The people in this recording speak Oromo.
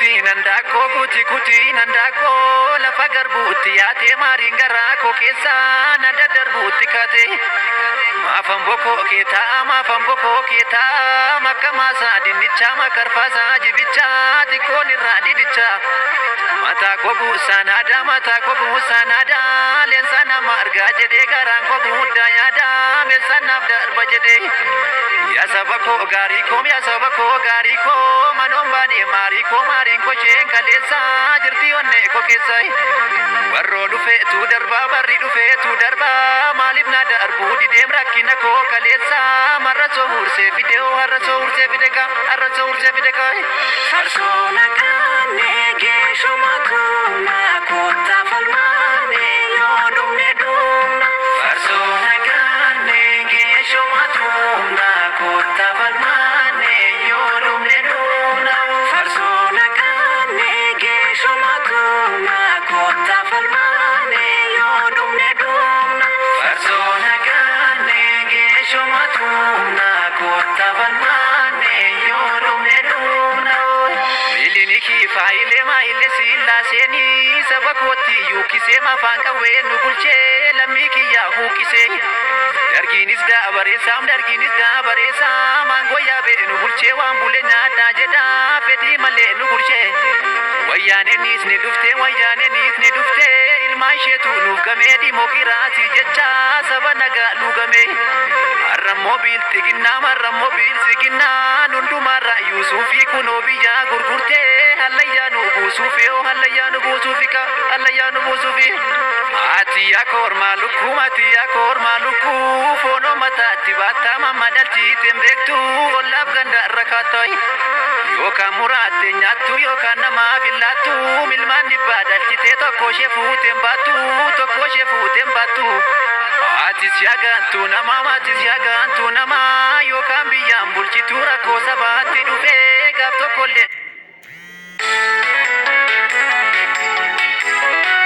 kuti nandako lafa garbuutti yaate maariin garaa koo keessaa nanda darbuutti kate maafan bokoo keetaa makka maasaa dinnichaa makarfaasaa jibichaa xiqqoon irraa didicha mataa koo buusaa leensa nama argaa jedhee garaan koo buuddaa yaadaa meeshaan naaf darba jedhee yaa saba koo gaarii koo manoon baanee maariin koo sheen kaleessaa jirti onnee koo keessaa warroo dhufeetu darbaa barri dhufeetu darbaa maaliif na darbuu dideem rakkina koo kaleessaa marra soo hursee fide ka farsoo naqaanee geeshumatu naa koottaa falmaanee yoo dhumne dhumna farsoo naqaanee geeshumatu naa koottaa falmaanee yoo dhumne dhumna farsoo naqaanee geeshumatu naa koottaa falmaanee yoo dhumne dhumna farsoo naqaanee geeshumatu naa koottaa falmaanee yoo dhumne dhumna miliniki faayile maayile sillaaseni saba kootti yuukisee mafaan qawwee nu bulchee lammii kiyyaa huuqisee dargiinis daabareessaa maangoo yaabee nu bulchee waan bule nyaataa jedhaa fedhii malee nu bulchee wayyaaneenis ni dhuftee ilmaan isheetu nuuf gamee diimokiraasii jechaa saba nagaa luugame harrammoo biiltiginnaan hundumarra yuusuufii kunoo biyyaa gurgurtee hallayyaa nu buusuufi ati yaa kormaa lukkuu foonoo mataatti baattaa mammadalchiiteen beektu ollaaf ganda irra kaattoy yookaan muraatte nyaattu yookaan namaaf illaattu milmaan dhibbaa dalchitee tokko ishee fuuteen baattu atis yaagaantu namaa yookaan biyyaan bulchitu rakkoo sabaatti dhufee gaaf tokkollee